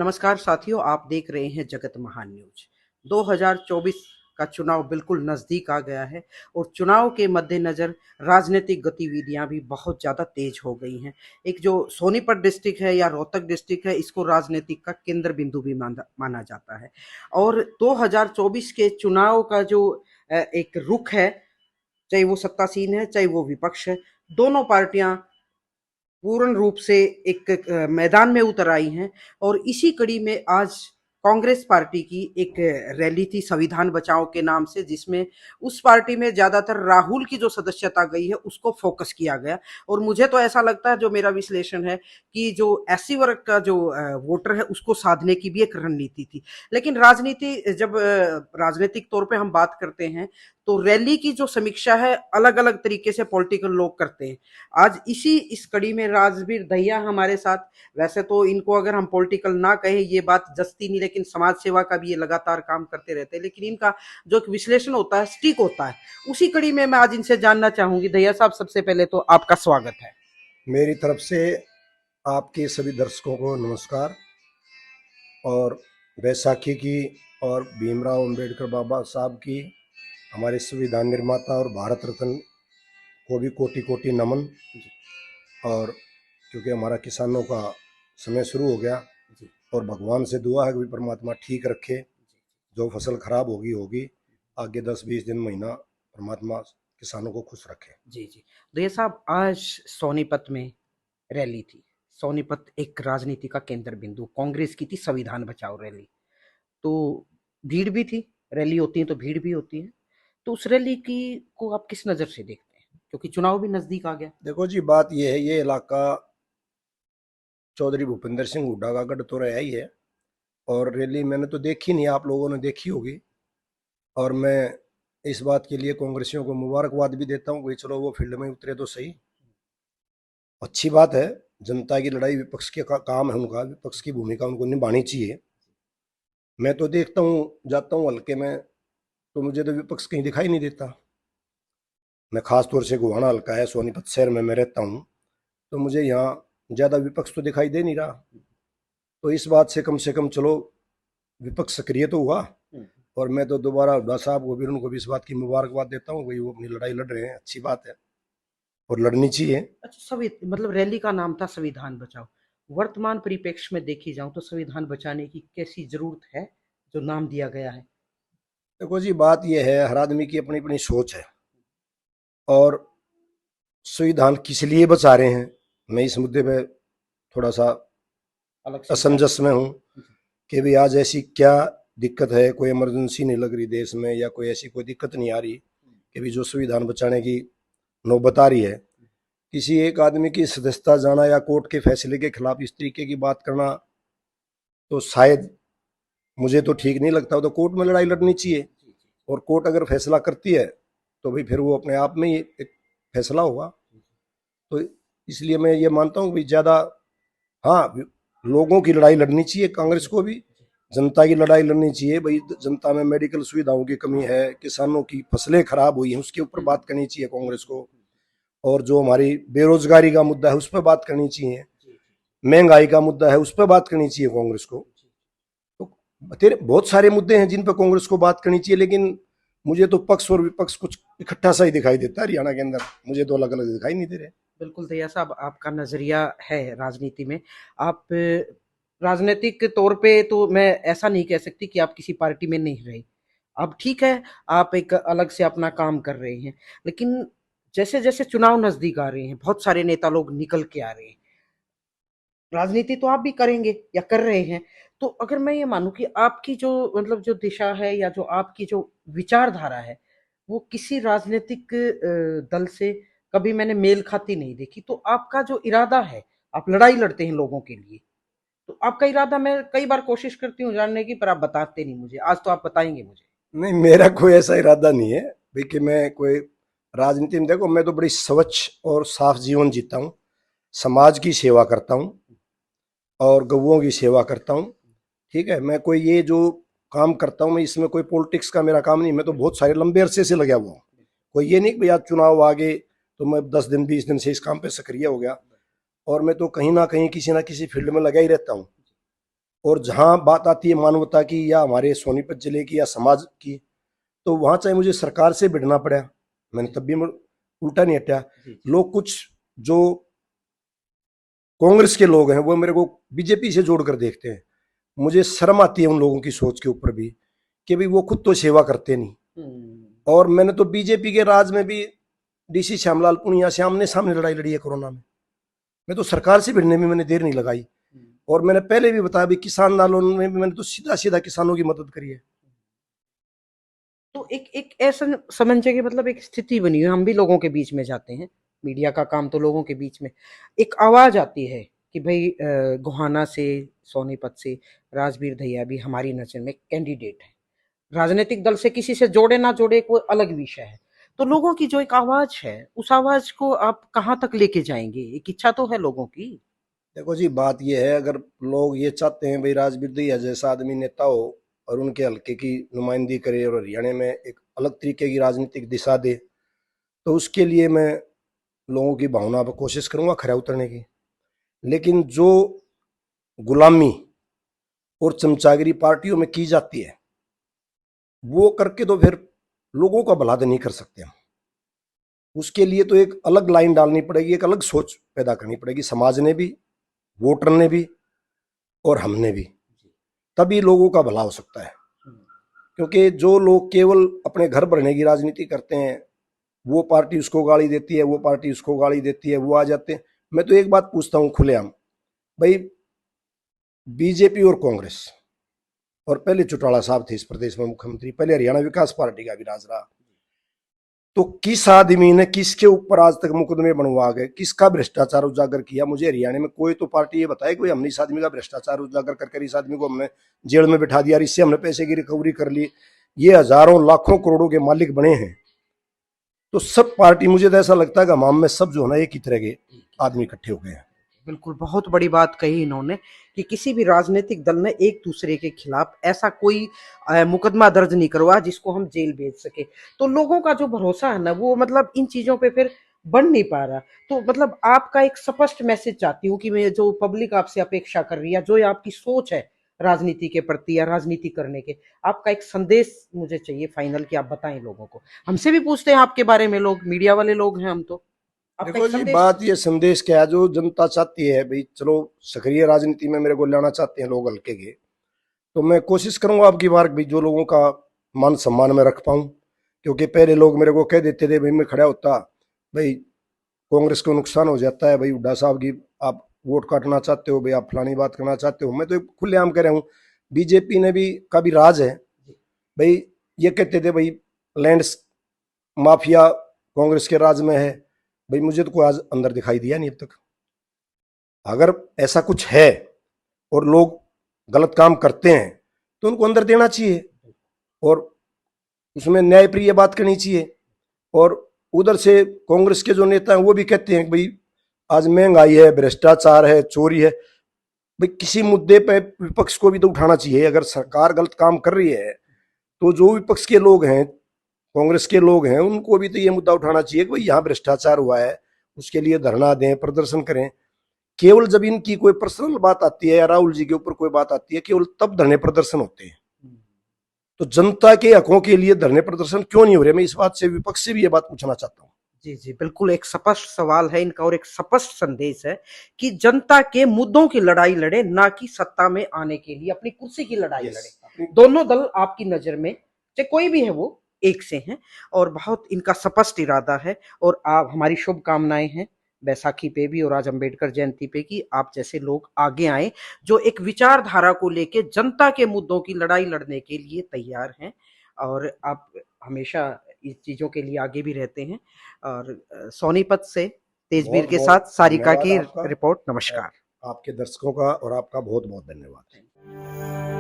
नमस्कार साथियों, आप देख रहे हैं जगत महान न्यूज। 2024 का चुनाव बिल्कुल नजदीक आ गया है और चुनाव के मद्देनजर राजनीतिक गतिविधियां भी बहुत ज्यादा तेज हो गई हैं। एक जो सोनीपत डिस्ट्रिक्ट है या रोहतक डिस्ट्रिक्ट है, इसको राजनीतिक का केंद्र बिंदु भी माना जाता है। और 2024 के चुनाव का जो एक रुख है, चाहे वो सत्तासीन है चाहे वो विपक्ष है, दोनों पार्टियां पूर्ण रूप से एक मैदान में उतर आई हैं। और इसी कड़ी में आज कांग्रेस पार्टी की एक रैली थी संविधान बचाओ के नाम से, जिसमें उस पार्टी में ज्यादातर राहुल की जो सदस्यता गई है उसको फोकस किया गया। और मुझे तो ऐसा लगता है, जो मेरा विश्लेषण है, कि जो एससी वर्ग का जो वोटर है उसको साधने की भी एक रणनीति थी। लेकिन राजनीति जब राजनीतिक तौर पे हम बात करते हैं तो रैली की जो समीक्षा है अलग अलग तरीके से पॉलिटिकल लोग करते हैं। आज इस कड़ी में राजवीर दहिया हमारे साथ। वैसे तो इनको अगर हम पॉलिटिकल ना कहें ये बात जचती नहीं, लेकिन समाज सेवा का भी ये लगातार काम करते रहते हैं, लेकिन इनका जो एक विश्लेषण होता है सटीक होता है। उसी कड़ी में मैं आज इनसे जानना चाहूंगी। दहिया साहब, सबसे पहले तो आपका स्वागत है। मेरी तरफ से आपके सभी दर्शकों को नमस्कार। और बैसाखी की और भीमराव अंबेडकर बाबा साहब की, हमारे संविधान निर्माता और भारत रत्न को भी कोटि कोटि नमन। और क्योंकि हमारा किसानों का समय शुरू हो गया, और भगवान से दुआ है कि परमात्मा ठीक रखे। जो फसल खराब होगी आगे 10-20 दिन महीना परमात्मा किसानों को खुश रखे। जी जी। दहिया साहब, आज सोनीपत में रैली थी। सोनीपत एक राजनीति का केंद्र बिंदु कांग्रेस की थी, संविधान बचाओ रैली। तो भीड़ भी थी, रैली होती है तो भीड़ भी होती है। तो उस रैली की को आप किस नज़र से देखते हैं, क्योंकि चुनाव भी नज़दीक आ गया? देखो जी, बात यह है, ये इलाका चौधरी भूपेंद्र सिंह हुड्डा का गढ़ तो रहा ही है। और रैली मैंने तो देखी नहीं, आप लोगों ने देखी होगी। और मैं इस बात के लिए कांग्रेसियों को मुबारकबाद भी देता हूँ कि चलो वो फील्ड में उतरे तो सही। अच्छी बात है, जनता की लड़ाई विपक्ष के काम है, उनका विपक्ष की भूमिका उनको निभानी चाहिए। मैं तो देखता हूँ, जाता हूँ हल्के में, तो मुझे तो विपक्ष कहीं दिखाई नहीं देता। मैं खास तौर से गोहाना हल्का है, सोनीपत शहर में मैं रहता हूँ, तो मुझे यहाँ ज़्यादा विपक्ष तो दिखाई दे नहीं रहा। तो इस बात से कम चलो विपक्ष सक्रिय तो हुआ। और मैं तो दोबारा हुड्डा साहब को भी, उनको भी इस बात की मुबारकबाद देता हूँ कि वो अपनी लड़ाई लड़ रहे हैं, अच्छी बात है और लड़नी चाहिए। अच्छा, मतलब रैली का नाम था संविधान बचाओ। वर्तमान परिप्रेक्ष्य में देखी जाऊं तो संविधान बचाने की कैसी जरूरत है जो नाम दिया गया है? देखो जी, बात यह है, हर आदमी की अपनी अपनी सोच है। और संविधान किस लिए बचा रहे हैं, मैं इस मुद्दे पे थोड़ा सा अलग से असमंजस में हूँ कि भी आज ऐसी क्या दिक्कत है, कोई इमरजेंसी नहीं लग रही देश में, या कोई ऐसी कोई दिक्कत नहीं आ रही कि भी जो संविधान बचाने की नौबत आ रही है। किसी एक आदमी की सदस्यता जाना या कोर्ट के फैसले के खिलाफ इस तरीके की बात करना, तो शायद मुझे तो ठीक नहीं लगता। तो कोर्ट में लड़ाई लड़नी चाहिए, और कोर्ट अगर फैसला करती है तो भाई फिर वो अपने आप में ही एक फैसला होगा। तो इसलिए मैं ये मानता हूँ कि ज़्यादा, हाँ, लोगों की लड़ाई लड़नी चाहिए, कांग्रेस को भी जनता की लड़ाई लड़नी चाहिए। भाई जनता में मेडिकल सुविधाओं की कमी है, किसानों की फसलें खराब हुई हैं, उसके ऊपर बात करनी चाहिए कांग्रेस को। और जो हमारी बेरोजगारी का मुद्दा है उस पर बात करनी चाहिए, महंगाई का मुद्दा है उस पर बात करनी चाहिए कांग्रेस को। तो तेरे बहुत सारे मुद्दे हैं जिन पर कांग्रेस को बात करनी चाहिए, लेकिन मुझे तो पक्ष और विपक्ष कुछ इकट्ठा सा ही दिखाई देता है हरियाणा के अंदर, मुझे तो अलग अलग दिखाई नहीं दे रहे। बिल्कुल दहिया साहब, आपका नजरिया है राजनीति में। आप राजनीतिक तौर पे तो मैं ऐसा नहीं कह सकती कि आप किसी पार्टी में नहीं रहे। अब ठीक है, आप एक अलग से अपना काम कर रहे हैं, लेकिन जैसे जैसे चुनाव नजदीक आ रहे हैं बहुत सारे नेता लोग निकल के आ रहे हैं। राजनीति तो आप भी करेंगे या कर रहे हैं। तो अगर मैं ये मानूं कि आपकी जो मतलब जो दिशा है या जो आपकी जो विचारधारा है वो किसी राजनीतिक दल से कभी मैंने मेल खाती नहीं देखी, तो आपका जो इरादा है, आप लड़ाई लड़ते हैं लोगों के लिए, तो आपका इरादा मैं कई बार कोशिश करती हूँ जानने की, पर आप बताते नहीं मुझे। आज तो आप बताएंगे मुझे। नहीं, मेरा कोई ऐसा इरादा नहीं है भाई कि मैं कोई राजनीति में, देखो मैं तो बड़ी स्वच्छ और साफ जीवन जीता हूँ, समाज की सेवा करता हूँ और गौओं की सेवा करता हूँ। ठीक है, मैं कोई ये जो काम करता हूँ, मैं इसमें कोई पॉलिटिक्स का मेरा काम नहीं। मैं तो बहुत सारे लंबे अरसे से लगा हुआ हूँ। कोई ये नहीं कि भाई आज चुनाव आ गए तो मैं 10 दिन 20 दिन से इस काम पे सक्रिय हो गया। और मैं तो कहीं ना कहीं किसी ना किसी फील्ड में लगा ही रहता हूँ। और जहां बात आती है मानवता की या हमारे सोनीपत जिले की या समाज की, तो वहां चाहे मुझे सरकार से भिड़ना पड़ा, मैंने तब भी उल्टा नहीं हटा। लोग कुछ जो कांग्रेस के लोग हैं वो मेरे को बीजेपी से जोड़कर देखते हैं, मुझे शर्म आती है उन लोगों की सोच के ऊपर भी कि भाई वो खुद तो सेवा करते नहीं। और मैंने तो बीजेपी के राज में भी डीसी श्यामलाल पुनिया से आमने सामने लड़ाई लड़ी है कोरोना में। मैं तो सरकार से भिड़ने में मैंने देर नहीं लगाई। और मैंने पहले भी बताया भी किसान आंदोलन में भी मैंने तो सीधा सीधा किसानों की मदद करी है। तो एक एक ऐसा समझ के मतलब एक स्थिति बनी हुई है, हम भी लोगों के बीच में जाते हैं, मीडिया का काम तो लोगों के बीच में एक आवाज आती है कि भाई गोहाना से, सोनीपत से राजवीर दहिया भी हमारी नजर में कैंडिडेट है। राजनीतिक दल से किसी से जोड़े ना जोड़े कोई अलग विषय है, तो लोगों की जो एक आवाज है उस आवाज को आप कहाँ तक लेके जाएंगे? एक इच्छा तो है लोगों की। देखो जी, बात यह है, अगर लोग ये चाहते हैं भाई राजवीर दहिया जैसा आदमी नेता हो और उनके हल्के की नुमाइंदगी करे और हरियाणा में एक अलग तरीके की राजनीतिक दिशा दे, तो उसके लिए मैं लोगों की भावना पर कोशिश करूंगा खरा उतरने की। लेकिन जो गुलामी और चमचागिरी पार्टियों में की जाती है वो करके तो फिर लोगों का भला तो नहीं कर सकते हम। उसके लिए तो एक अलग लाइन डालनी पड़ेगी, एक अलग सोच पैदा करनी पड़ेगी, समाज ने भी, वोटर ने भी और हमने भी, तभी लोगों का भला हो सकता है। क्योंकि जो लोग केवल अपने घर भरने की राजनीति करते हैं, वो पार्टी उसको गाली देती है, वो पार्टी उसको गाली देती है, वो आ जाते हैं। मैं तो एक बात पूछता हूँ खुलेआम, भाई बीजेपी और कांग्रेस, और पहले चौटाला साहब थे इस प्रदेश में मुख्यमंत्री, पहले हरियाणा विकास पार्टी का भी राज रहा, तो किस आदमी ने किसके ऊपर आज तक मुकदमे बनवा गए, किसका भ्रष्टाचार उजागर किया? मुझे हरियाणा में कोई तो पार्टी ये बताए कोई हमने इस आदमी का भ्रष्टाचार उजागर करके इस आदमी को हमने जेल में बिठा दिया, इससे हमने पैसे की रिकवरी कर ली, ये हजारों लाखों करोड़ों के मालिक बने हैं। तो सब पार्टी, मुझे तो ऐसा लगता है कि हम में सब जो है ना एक ही तरह के आदमी इकट्ठे हो गए हैं। बिल्कुल, बहुत बड़ी बात कही इन्होंने कि किसी भी राजनीतिक दल ने एक दूसरे के खिलाफ ऐसा कोई मुकदमा दर्ज नहीं करवा जिसको हम जेल भेज सके। तो लोगों का जो भरोसा है ना वो मतलब इन चीजों पे फिर बन नहीं पा रहा। तो मतलब आपका एक स्पष्ट मैसेज चाहती हूँ कि मैं जो पब्लिक आपसे अपेक्षा कर रही है, जो आपकी सोच है राजनीति के प्रति या राजनीति करने के, आपका एक संदेश मुझे चाहिए फाइनल कि आप बताएं लोगों को। हमसे भी पूछते हैं आपके बारे में लोग, मीडिया वाले लोग हैं हम तो। आपका देखो एक जी, संदेश। बात ये संदेश क्या है, जो जनता चाहती है भाई चलो सक्रिय राजनीति में मेरे को लाना चाहते हैं लोग हल्के के, तो मैं कोशिश करूंगा आपकी बार भी जो लोगों का मान सम्मान में रख पाऊं। क्योंकि पहले लोग मेरे को कह देते थे भाई, मैं खड़ा होता भाई कांग्रेस को नुकसान हो जाता है, भाई हुड्डा साहब की आप वोट काटना चाहते हो, भाई आप फलानी बात करना चाहते हो। मैं तो खुलेआम कह रहा हूँ, बीजेपी ने भी का भी राज है भाई, ये कहते थे भाई लैंड माफिया कांग्रेस के राज में है, भाई मुझे तो कोई आज अंदर दिखाई दिया नहीं अब तक। अगर ऐसा कुछ है और लोग गलत काम करते हैं तो उनको अंदर देना चाहिए और उसमें न्यायप्रिय बात करनी चाहिए। और उधर से कांग्रेस के जो नेता हैं वो भी कहते हैं कि भाई आज महंगाई है, भ्रष्टाचार है, चोरी है, भाई किसी मुद्दे पे विपक्ष को भी तो उठाना चाहिए। अगर सरकार गलत काम कर रही है तो जो विपक्ष के लोग हैं, कांग्रेस के लोग हैं, उनको भी तो ये मुद्दा उठाना चाहिए कि भाई यहाँ भ्रष्टाचार हुआ है, उसके लिए धरना दें, प्रदर्शन करें। केवल जब इनकी कोई पर्सनल बात आती है या राहुल जी के ऊपर कोई बात आती है, केवल तब धरने प्रदर्शन होते हैं। तो जनता के हकों के लिए धरने प्रदर्शन क्यों नहीं हो रहे? मैं इस बात से विपक्ष से भी ये बात पूछना चाहता हूँ। जी जी, बिल्कुल एक स्पष्ट सवाल है इनका और एक स्पष्ट संदेश है कि जनता के मुद्दों की लड़ाई लड़े, ना कि सत्ता में आने के लिए अपनी कुर्सी की लड़ाई लड़े। दोनों दल आपकी नजर में चाहे कोई भी है वो एक से हैं और बहुत इनका स्पष्ट इरादा है। और आप, हमारी शुभकामनाएं हैं बैसाखी पे भी और आज अंबेडकर जयंती पे कि आप जैसे लोग आगे आए जो एक विचारधारा को लेके जनता के मुद्दों की लड़ाई लड़ने के लिए तैयार हैं। और आप हमेशा इस चीजों के लिए आगे भी रहते हैं। और सोनीपत से तेजवीर बहुत के बहुत साथ सारिका धन्यवाद की आपका, रिपोर्ट। नमस्कार। आपके दर्शकों का और आपका बहुत बहुत धन्यवाद।